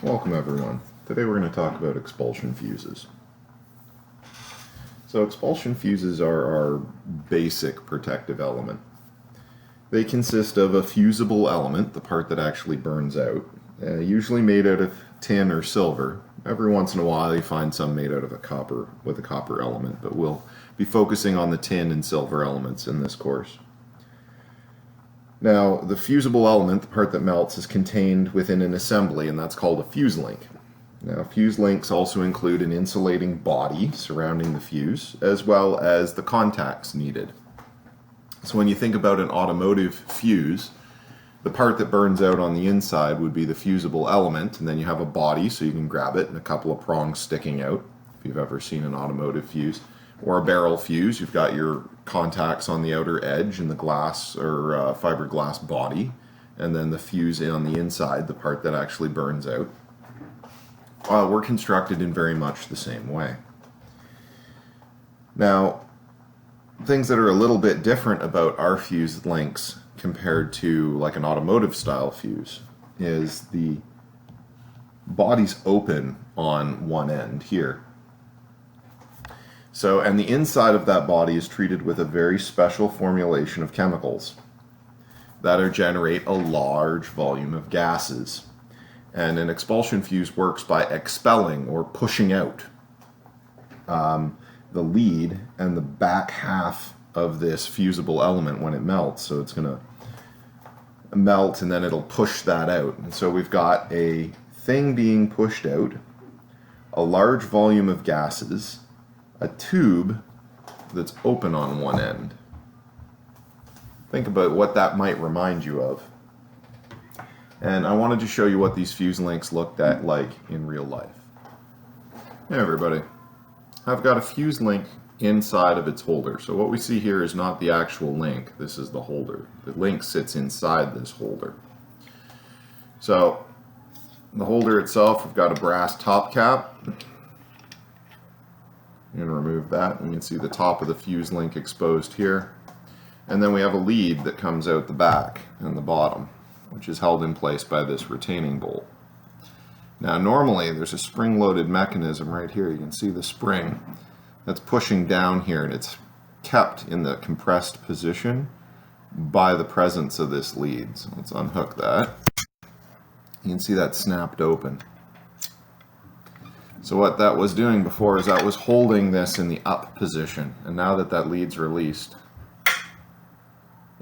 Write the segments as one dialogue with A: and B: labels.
A: Welcome everyone. Today we're going to talk about expulsion fuses. So expulsion fuses are our basic protective element. They consist of a fusible element, the part that actually burns out, usually made out of tin or silver. Every once in a while you find some made out of a copper element, but we'll be focusing on the tin and silver elements in this course. Now, the fusible element, the part that melts, is contained within an assembly, and that's called a fuse link. Now, fuse links also include an insulating body surrounding the fuse, as well as the contacts needed. So when you think about an automotive fuse, the part that burns out on the inside would be the fusible element, and then you have a body so you can grab it and a couple of prongs sticking out, if you've ever seen an automotive fuse. Or a barrel fuse, you've got your contacts on the outer edge and the glass or fiberglass body, and then the fuse on the inside, the part that actually burns out. We're constructed in very much the same way. Now, things that are a little bit different about our fuse links compared to like an automotive style fuse is the body's open on one end here. So, and the inside of that body is treated with a very special formulation of chemicals that generate a large volume of gases. And an expulsion fuse works by expelling or pushing out the lead and the back half of this fusible element when it melts. So it's going to melt and then it'll push that out. And so we've got a thing being pushed out, a large volume of gases, a tube that's open on one end. Think about what that might remind you of. And I wanted to show you what these fuse links looked at like in real life. Hey everybody, I've got a fuse link inside of its holder. So what we see here is not the actual link, this is the holder. The link sits inside this holder. So the holder itself, we've got a brass top cap. I'm going to remove that, and you can see the top of the fuse link exposed here. And then we have a lead that comes out the back and the bottom, which is held in place by this retaining bolt. Now normally there's a spring-loaded mechanism right here. You can see the spring that's pushing down here, and it's kept in the compressed position by the presence of this lead. So let's unhook that. You can see that snapped open. So what that was doing before is that was holding this in the up position, and now that that lead's released,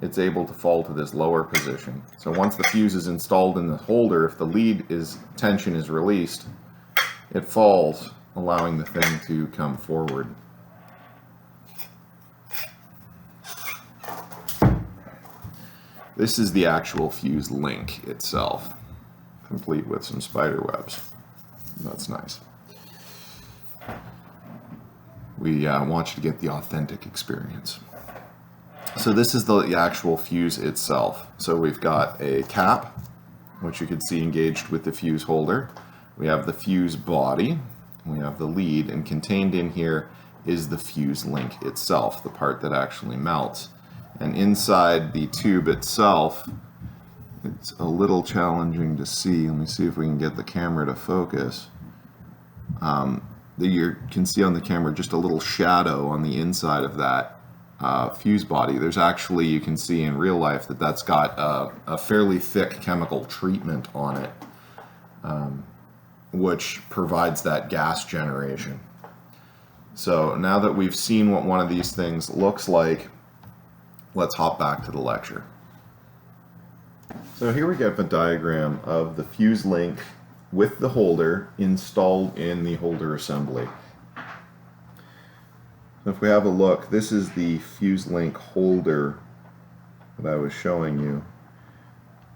A: it's able to fall to this lower position. So once the fuse is installed in the holder, if the lead tension is released, it falls, allowing the thing to come forward. This is the actual fuse link itself, complete with some spider webs. That's nice. We want you to get the authentic experience. So this is the actual fuse itself. So we've got a cap, which you can see engaged with the fuse holder. We have the fuse body, we have the lead, and contained in here is the fuse link itself, the part that actually melts. And inside the tube itself, it's a little challenging to see. Let me see if we can get the camera to focus. You can see on the camera just a little shadow on the inside of that fuse body. There's actually, you can see in real life that that's got a fairly thick chemical treatment on it, which provides that gas generation. So now that we've seen what one of these things looks like, let's hop back to the lecture. So here we get the diagram of the fuse link with the holder installed in the holder assembly. So if we have a look, this is the fuse link holder that I was showing you.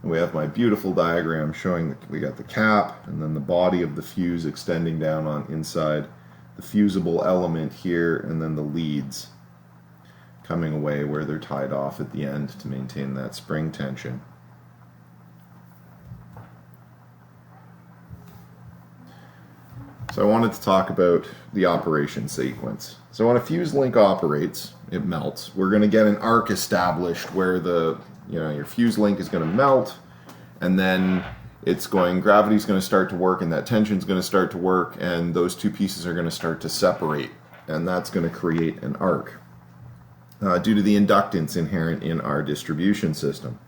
A: And we have my beautiful diagram showing that we got the cap and then the body of the fuse extending down on inside, the fusible element here, and then the leads coming away where they're tied off at the end to maintain that spring tension. So I wanted to talk about the operation sequence. So when a fuse link operates, it melts. We're going to get an arc established where your fuse link is going to melt, and then gravity's going to start to work, and that tension's going to start to work, and those two pieces are going to start to separate, and that's going to create an arc due to the inductance inherent in our distribution system.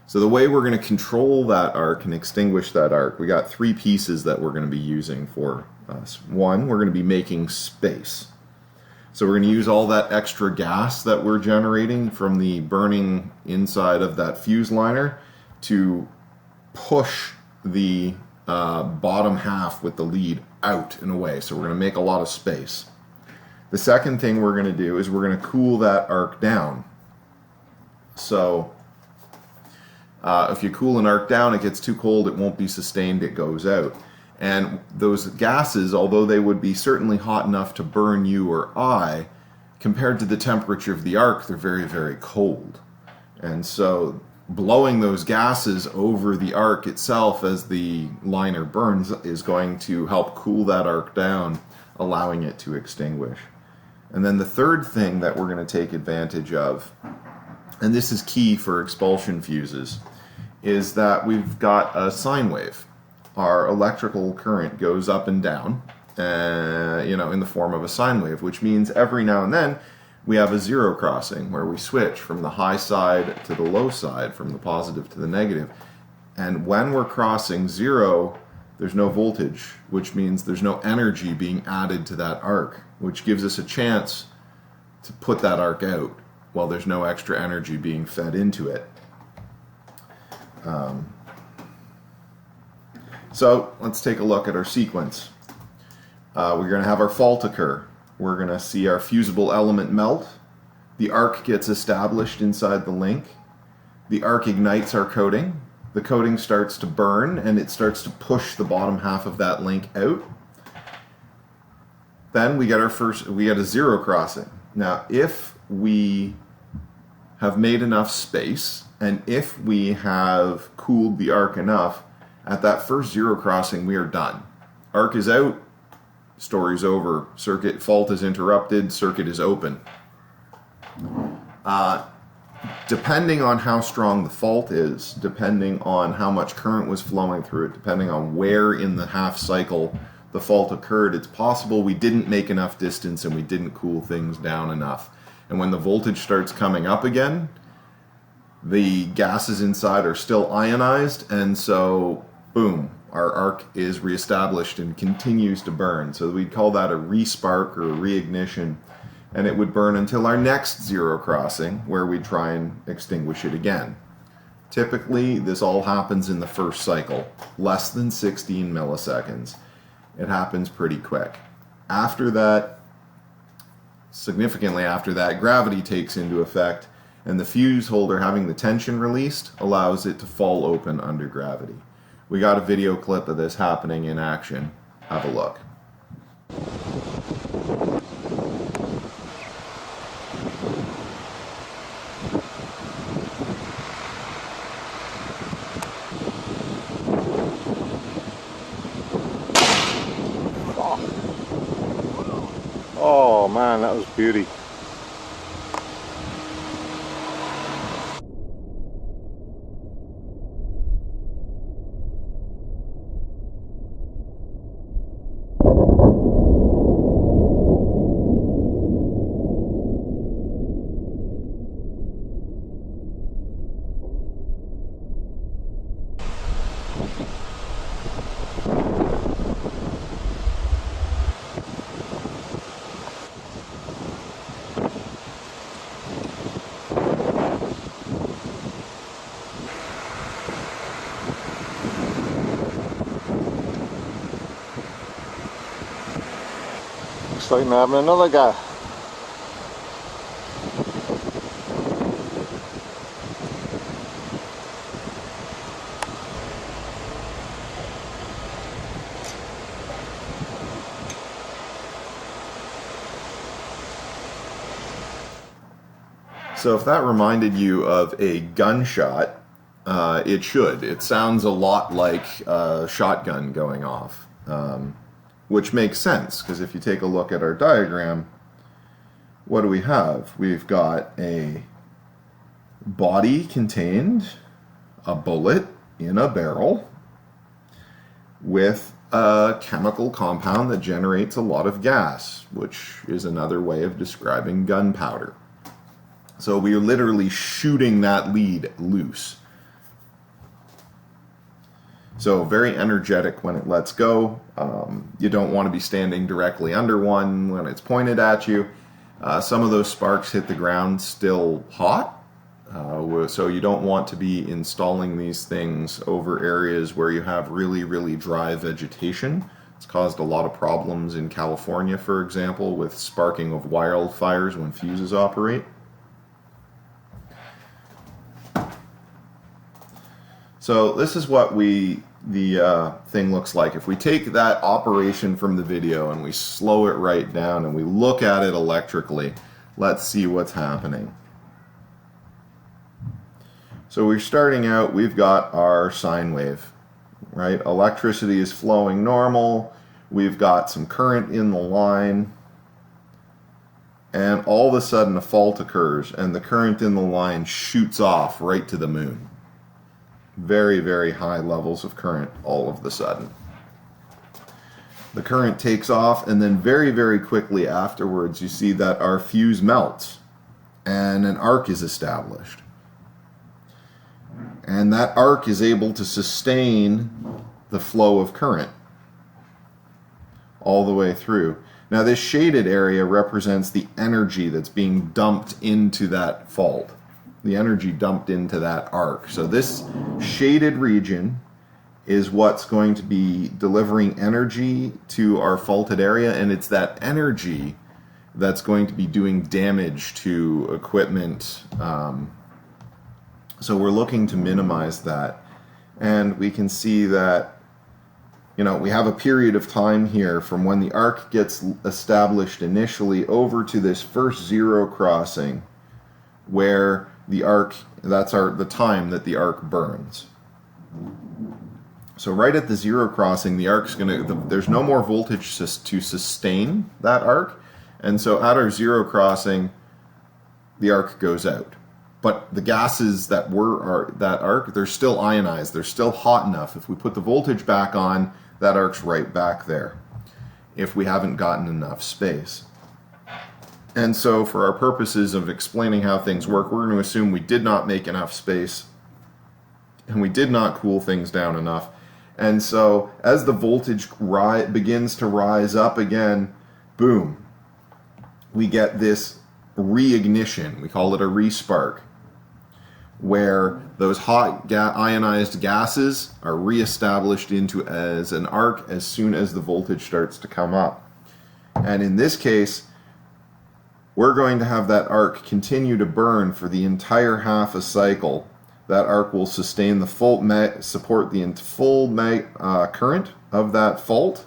A: So the way we're going to control that arc and extinguish that arc, we got three pieces that we're going to be using for us. One, we're going to be making space. So we're going to use all that extra gas that we're generating from the burning inside of that fuse liner to push the bottom half with the lead out and away. So we're going to make a lot of space. The second thing we're going to do is we're going to cool that arc down. So if you cool an arc down, it gets too cold, it won't be sustained, it goes out. And those gases, although they would be certainly hot enough to burn you or I, compared to the temperature of the arc, they're very, very cold. And so blowing those gases over the arc itself as the liner burns is going to help cool that arc down, allowing it to extinguish. And then the third thing that we're going to take advantage of, and this is key for expulsion fuses, is that we've got a sine wave. Our electrical current goes up and down, in the form of a sine wave, which means every now and then we have a zero crossing where we switch from the high side to the low side, from the positive to the negative. And when we're crossing zero, there's no voltage, which means there's no energy being added to that arc, which gives us a chance to put that arc out while there's no extra energy being fed into it. So let's take a look at our sequence. We're going to have our fault occur. We're going to see our fusible element melt. The arc gets established inside the link. The arc ignites our coating. The coating starts to burn, and it starts to push the bottom half of that link out. Then we get a zero crossing. Now, if we have made enough space, and if we have cooled the arc enough, at that first zero crossing, we are done. Arc is out, story's over. Circuit fault is interrupted, circuit is open. Depending on how strong the fault is, depending on how much current was flowing through it, depending on where in the half cycle the fault occurred, it's possible we didn't make enough distance and we didn't cool things down enough. And when the voltage starts coming up again, the gases inside are still ionized, and so boom, our arc is reestablished and continues to burn. So we'd call that a respark or a reignition, and it would burn until our next zero crossing, where we try and extinguish it again. Typically, this all happens in the first cycle, less than 16 milliseconds. It happens pretty quick. After that, significantly after that, gravity takes into effect, and the fuse holder, having the tension released, allows it to fall open under gravity. We got a video clip of this happening in action. Have a look.
B: Oh man, that was beauty. Looks like they're having another go.
A: So if that reminded you of a gunshot, it should. It sounds a lot like a shotgun going off, which makes sense, because if you take a look at our diagram, what do we have? We've got a body contained a bullet in a barrel, with a chemical compound that generates a lot of gas, which is another way of describing gunpowder. So we are literally shooting that lead loose. So very energetic when it lets go. You don't want to be standing directly under one when it's pointed at you. Some of those sparks hit the ground still hot. So you don't want to be installing these things over areas where you have really, really dry vegetation. It's caused a lot of problems in California, for example, with sparking of wildfires when fuses operate. So this is what the thing looks like. If we take that operation from the video and we slow it right down and we look at it electrically, let's see what's happening. So we're starting out, we've got our sine wave, right? Electricity is flowing normal. We've got some current in the line. And all of a sudden a fault occurs and the current in the line shoots off right to the moon. Very, very high levels of current all of a sudden. The current takes off, and then very, very quickly afterwards you see that our fuse melts and an arc is established. And that arc is able to sustain the flow of current all the way through. Now this shaded area represents the energy that's being dumped into that fault. The energy dumped into that arc. So this shaded region is what's going to be delivering energy to our faulted area, and it's that energy that's going to be doing damage to equipment. So we're looking to minimize that. And we can see that, we have a period of time here from when the arc gets established initially over to this first zero crossing where the arc, that's the time that the arc burns. So right at the zero crossing, the arc's there's no more voltage to sustain that arc, and so at our zero crossing, the arc goes out. But the gases that that arc, they're still ionized, they're still hot enough. If we put the voltage back on, that arc's right back there, if we haven't gotten enough space. And so for our purposes of explaining how things work, we're going to assume we did not make enough space and we did not cool things down enough. And so as the voltage begins to rise up again, boom, we get this reignition. We call it a respark, where those hot ionized gases are reestablished as an arc as soon as the voltage starts to come up. And in this case, we're going to have that arc continue to burn for the entire half a cycle. That arc will sustain the support the full current of that fault.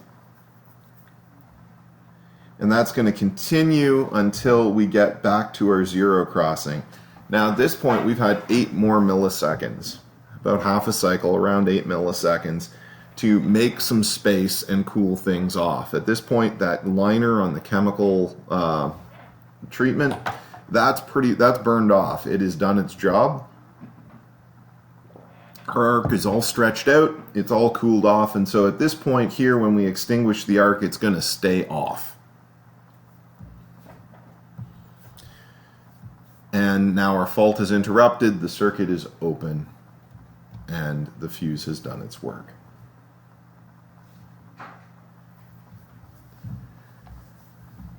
A: And that's going to continue until we get back to our zero crossing. Now at this point we've had 8 more milliseconds, about half a cycle, around 8 milliseconds, to make some space and cool things off. At this point, that liner on the chemical treatment, that's burned off. It has done its job. Our arc is all stretched out, it's all cooled off, and so at this point here, when we extinguish the arc, it's going to stay off. And now our fault is interrupted, the circuit is open, and the fuse has done its work.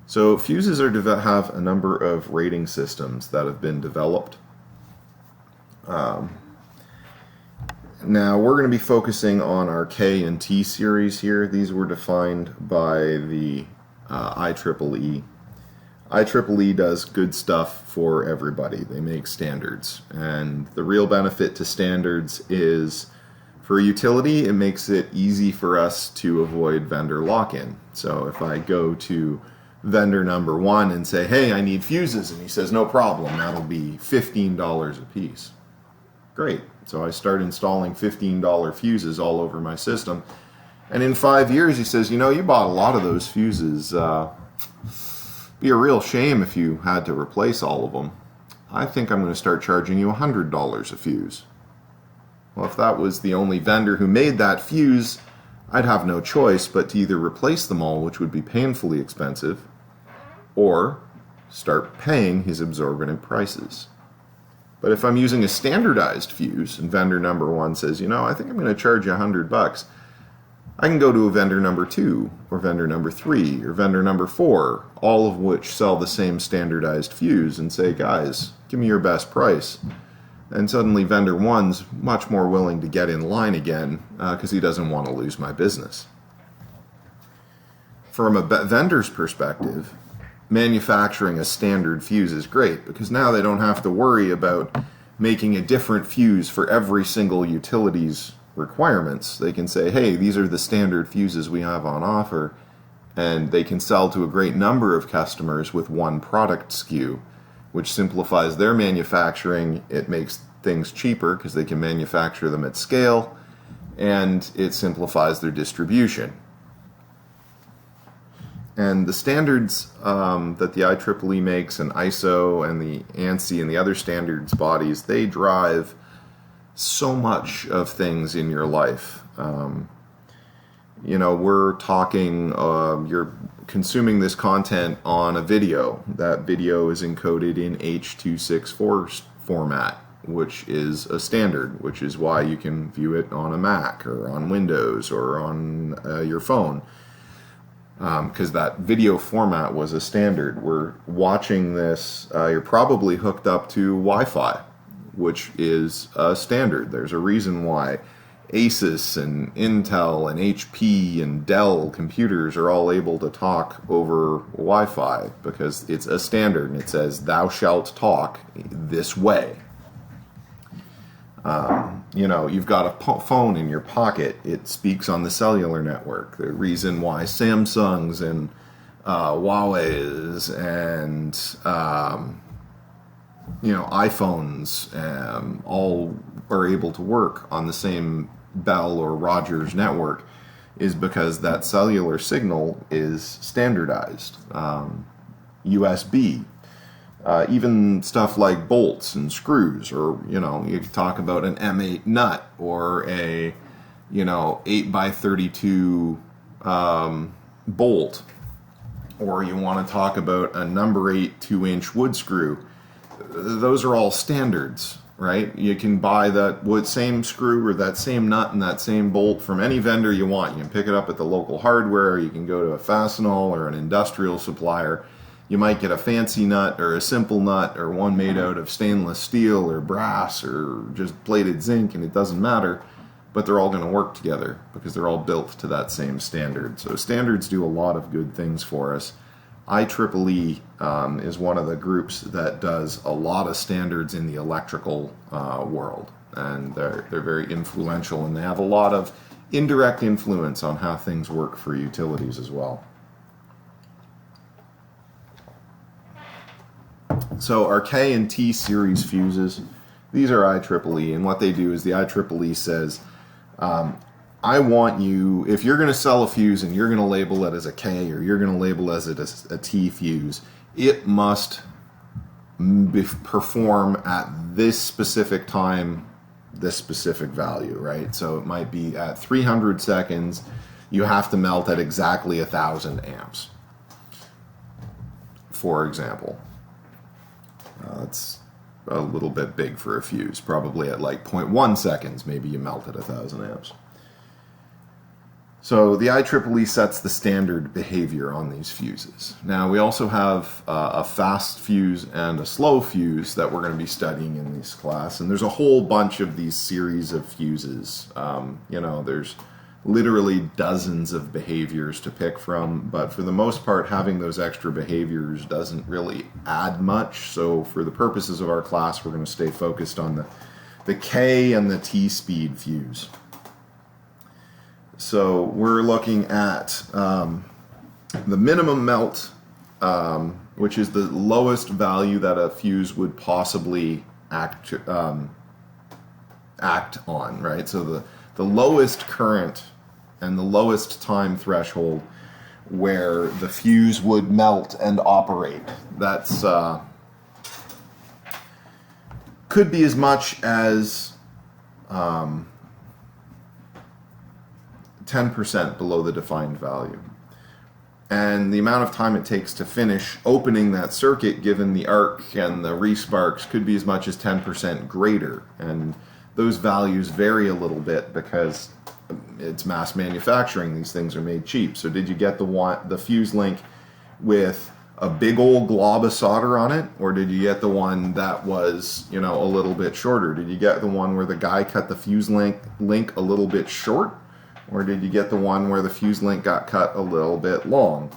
A: So fuses have a number of rating systems that have been developed. Now we're going to be focusing on our K and T series here. These were defined by the IEEE. IEEE does good stuff for everybody. They make standards, and the real benefit to standards is, for utility, it makes it easy for us to avoid vendor lock-in. So if I go to vendor number 1 and say, hey, I need fuses, and he says, no problem, that'll be $15 a piece. Great. So I start installing $15 fuses all over my system, and in 5 years he says, you bought a lot of those fuses. Be a real shame if you had to replace all of them. I think I'm going to start charging you $100 a fuse. Well, if that was the only vendor who made that fuse, I'd have no choice but to either replace them all, which would be painfully expensive, or start paying his exorbitant prices. But if I'm using a standardized fuse and vendor number 1 says, I think I'm going to charge you $100, I can go to a vendor number 2 or vendor number 3 or vendor number 4, all of which sell the same standardized fuse, and say, guys, give me your best price. And suddenly vendor 1's much more willing to get in line again because he doesn't want to lose my business. From a vendor's perspective, manufacturing a standard fuse is great because now they don't have to worry about making a different fuse for every single utility's requirements. They can say, hey, these are the standard fuses we have on offer, and they can sell to a great number of customers with one product SKU, which simplifies their manufacturing. It makes things cheaper because they can manufacture them at scale, and it simplifies their distribution. And the standards that the IEEE makes, and ISO and the ANSI and the other standards bodies, they drive so much of things in your life. We're talking, you're consuming this content on a video. That video is encoded in H.264 format, which is a standard, which is why you can view it on a Mac or on Windows or on your phone. Because that video format was a standard. We're watching this, you're probably hooked up to Wi-Fi, which is a standard. There's a reason why Asus and Intel and HP and Dell computers are all able to talk over Wi-Fi, because it's a standard and it says thou shalt talk this way. You've got a phone in your pocket. It speaks on the cellular network. The reason why Samsungs and Huawei's and iPhones all are able to work on the same Bell or Rogers network is because that cellular signal is standardized. USB. Even stuff like bolts and screws, or you talk about an M8 nut or a 8x32 bolt, or you want to talk about a number 8 2-inch wood screw. Those are all standards, right? You can buy that same screw or that same nut and that same bolt from any vendor you want. You can pick it up at the local hardware. You can go to a Fastenal or an industrial supplier. You might get a fancy nut or a simple nut or one made out of stainless steel or brass or just plated zinc, and it doesn't matter, but they're all going to work together because they're all built to that same standard. So standards do a lot of good things for us. IEEE is one of the groups that does a lot of standards in the electrical world, and they're very influential, and they have a lot of indirect influence on how things work for utilities as well. So our K and T series fuses, these are IEEE, and what they do is the IEEE says, I want you, if you're going to sell a fuse and you're going to label it as a K or you're going to label it as a T fuse, it must perform at this specific time, this specific value, right? So it might be at 300 seconds, you have to melt at exactly 1,000 amps, for example. It's a little bit big for a fuse. Probably at like 0.1 seconds, maybe you melt at 1,000 amps. So the IEEE sets the standard behavior on these fuses. Now we also have a fast fuse and a slow fuse that we're going to be studying in this class. And there's a whole bunch of these series of fuses. There's literally dozens of behaviors to pick from, but for the most part, having those extra behaviors doesn't really add much. So for the purposes of our class, we're going to stay focused on the K and the T speed fuse. So we're looking at the minimum melt, which is the lowest value that a fuse would possibly act on, right? So the lowest current and the lowest time threshold where the fuse would melt and operate. That's could be as much as 10% below the defined value. And the amount of time it takes to finish opening that circuit, given the arc and the resparks, could be as much as 10% greater. And those values vary a little bit because it's mass manufacturing. These things are made cheap. So did you get the fuse link with a big old glob of solder on it, or did you get the one that was, a little bit shorter? Did you get the one where the guy cut the fuse link a little bit short? Or did you get the one where the fuse link got cut a little bit long?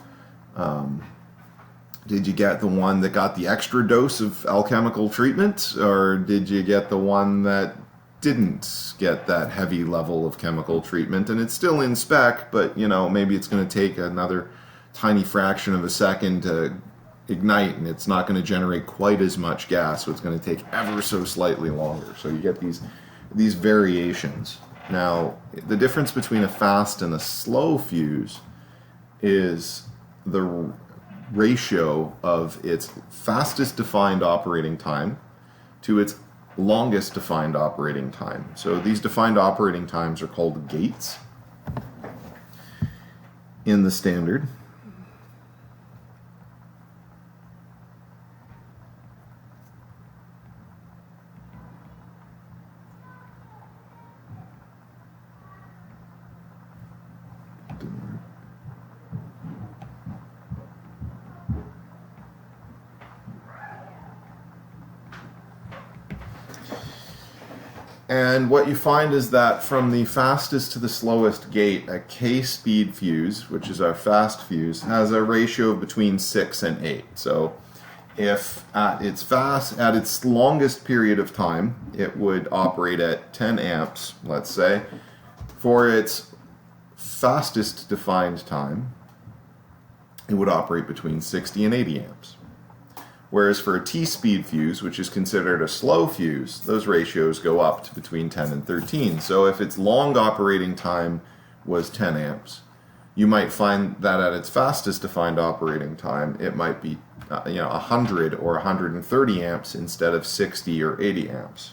A: Did you get the one that got the extra dose of alchemical treatment? Or did you get the one that didn't get that heavy level of chemical treatment? And it's still in spec, but maybe it's going to take another tiny fraction of a second to ignite, and it's not going to generate quite as much gas, so it's going to take ever so slightly longer. So you get these variations. Now, the difference between a fast and a slow fuse is the ratio of its fastest defined operating time to its longest defined operating time. So these defined operating times are called gates in the standard. And what you find is that from the fastest to the slowest gate, a K-speed fuse, which is our fast fuse, has a ratio of between 6 and 8. So if at its longest period of time, it would operate at 10 amps, let's say, for its fastest defined time, it would operate between 60 and 80 amps. Whereas for a T-speed fuse, which is considered a slow fuse, those ratios go up to between 10 and 13. So if its long operating time was 10 amps, you might find that at its fastest defined operating time, it might be 100 or 130 amps instead of 60 or 80 amps.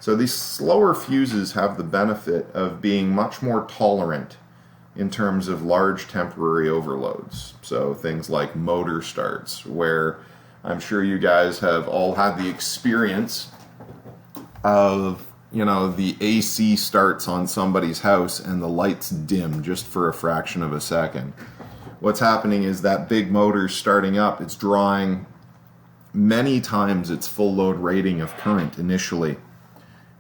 A: So these slower fuses have the benefit of being much more tolerant in terms of large temporary overloads. So things like motor starts, where I'm sure you guys have all had the experience of, the AC starts on somebody's house and the lights dim just for a fraction of a second. What's happening is that big motor's starting up, it's drawing many times its full load rating of current initially.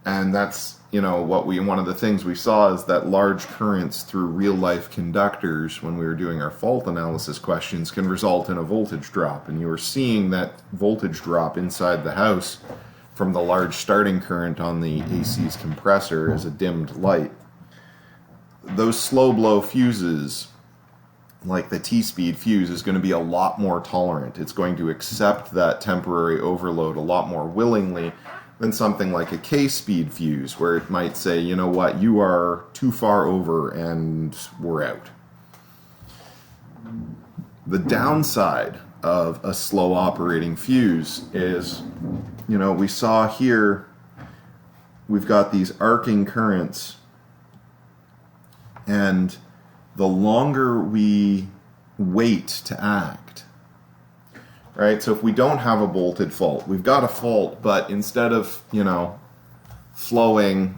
A: And that's, one of the things we saw is that large currents through real life conductors, when we were doing our fault analysis questions, can result in a voltage drop. And you were seeing that voltage drop inside the house from the large starting current on the AC's compressor as a dimmed light. Those slow blow fuses, like the T-speed fuse, is going to be a lot more tolerant. It's going to accept that temporary overload a lot more willingly than something like a K-speed fuse, where it might say, you know what, you are too far over and we're out. The downside of a slow operating fuse is, we saw here, we've got these arcing currents, and the longer we wait to act, right? So if we don't have a bolted fault, we've got a fault, but instead of, flowing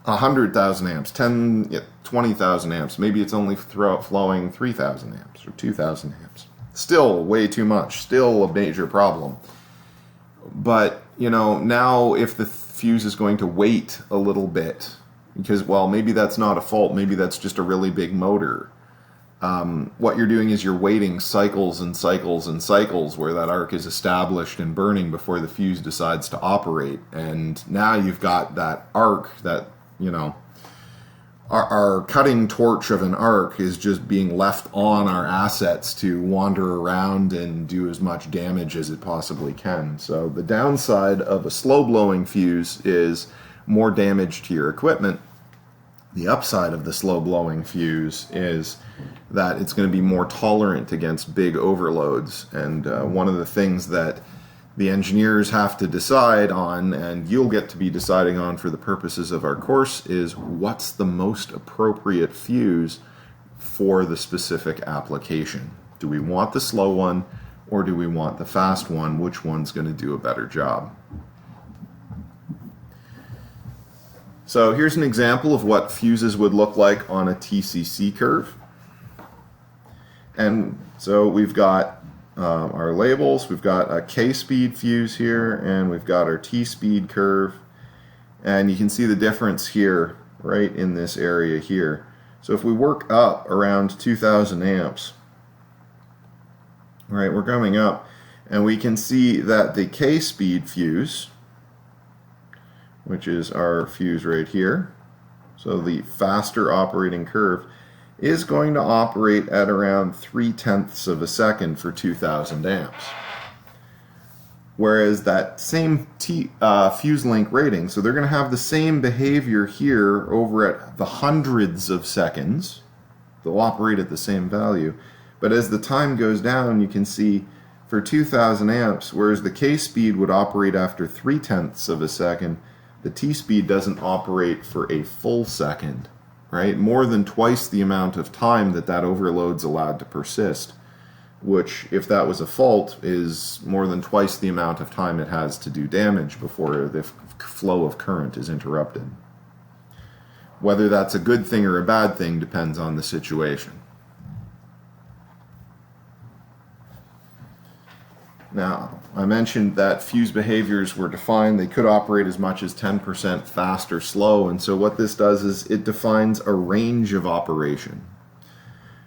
A: 100,000 amps, 20,000 amps, maybe it's only flowing 3,000 amps or 2,000 amps. Still way too much, still a major problem. But, now if the fuse is going to wait a little bit, because, maybe that's not a fault, maybe that's just a really big motor. What you're doing is you're waiting cycles and cycles and cycles where that arc is established and burning before the fuse decides to operate. And now you've got that arc that, our cutting torch of an arc is just being left on our assets to wander around and do as much damage as it possibly can. So the downside of a slow blowing fuse is more damage to your equipment. The upside of the slow blowing fuse is that it's going to be more tolerant against big overloads. And one of the things that the engineers have to decide on, and you'll get to be deciding on for the purposes of our course, is what's the most appropriate fuse for the specific application. Do we want the slow one or do we want the fast one? Which one's going to do a better job? So here's an example of what fuses would look like on a TCC curve. And so we've got our labels, we've got a K-speed fuse here, and we've got our T-speed curve. And you can see the difference here, right in this area here. So if we work up around 2000 amps, right, we're coming up, and we can see that the K-speed fuse, which is our fuse right here, so the faster operating curve, is going to operate at around 0.3 of a second for 2000 amps. Whereas that same fuse link rating, so they're going to have the same behavior here over at the hundreds of seconds. They'll operate at the same value. But as the time goes down, you can see for 2000 amps, whereas the K speed would operate after 0.3 of a second, the T speed doesn't operate for a full second, right? More than twice the amount of time that that overload's allowed to persist, which, if that was a fault, is more than twice the amount of time it has to do damage before the flow of current is interrupted. Whether that's a good thing or a bad thing depends on the situation. Now, I mentioned that fuse behaviors were defined. They could operate as much as 10% fast or slow, and so what this does is it defines a range of operation,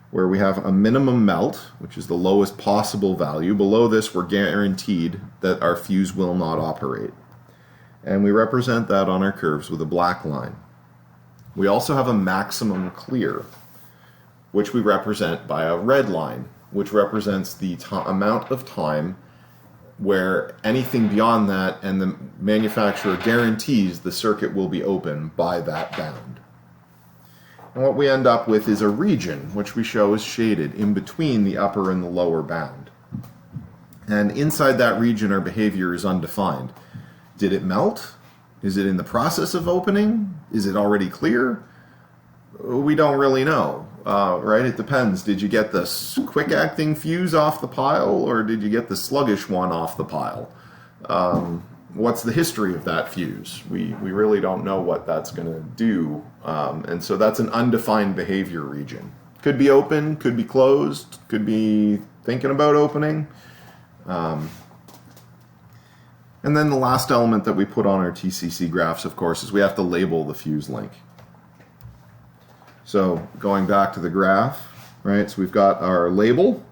A: where we have a minimum melt, which is the lowest possible value. Below this, we're guaranteed that our fuse will not operate. And we represent that on our curves with a black line. We also have a maximum clear, which we represent by a red line, which represents the amount of time where anything beyond that, and the manufacturer guarantees the circuit will be open by that bound. And what we end up with is a region, which we show is shaded in between the upper and the lower bound. And inside that region, our behavior is undefined. Did it melt? Is it in the process of opening? Is it already clear? We don't really know. Right? It depends. Did you get the quick-acting fuse off the pile, or did you get the sluggish one off the pile? What's the history of that fuse? We really don't know what that's going to do, and so that's an undefined behavior region. Could be open, could be closed, could be thinking about opening. And then the last element that we put on our TCC graphs, of course, is we have to label the fuse link. So going back to the graph, right, so we've got our label.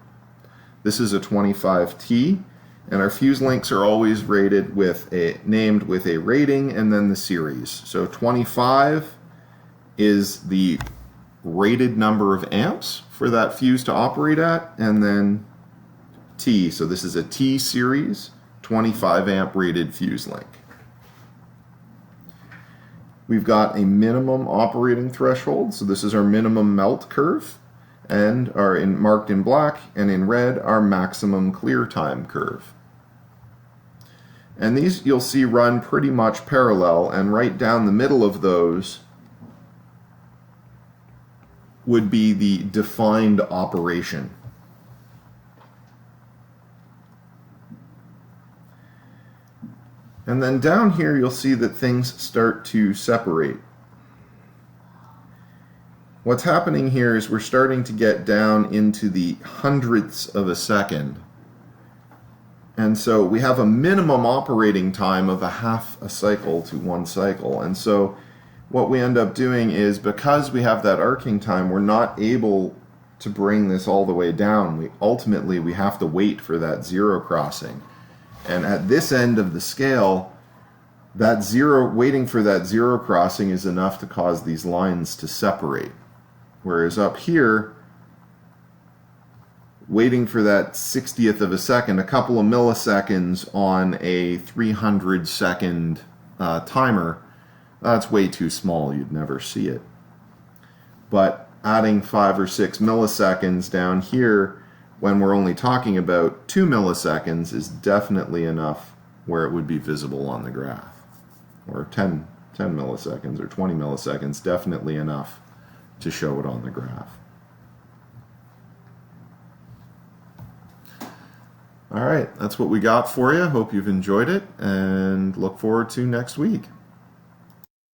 A: This is a 25T, and our fuse links are always rated with named with a rating and then the series. So 25 is the rated number of amps for that fuse to operate at, and then T, so this is a T series, 25 amp rated fuse link. We've got a minimum operating threshold, so this is our minimum melt curve, and marked in black, and in red, our maximum clear time curve. And these you'll see run pretty much parallel, and right down the middle of those would be the defined operation. And then down here you'll see that things start to separate. What's happening here is we're starting to get down into the hundredths of a second. And so we have a minimum operating time of a half a cycle to 1 cycle. And so what we end up doing is, because we have that arcing time, we're not able to bring this all the way down. Ultimately we have to wait for that zero crossing. And at this end of the scale, waiting for that zero crossing is enough to cause these lines to separate. Whereas up here, waiting for that 60th of a second, a couple of milliseconds on a 300 second timer, that's way too small. You'd never see it. But adding 5 or 6 milliseconds down here when we're only talking about 2 milliseconds is definitely enough where it would be visible on the graph. Or 10 milliseconds or 20 milliseconds, definitely enough to show it on the graph. All right, that's what we got for you. Hope you've enjoyed it and look forward to next week.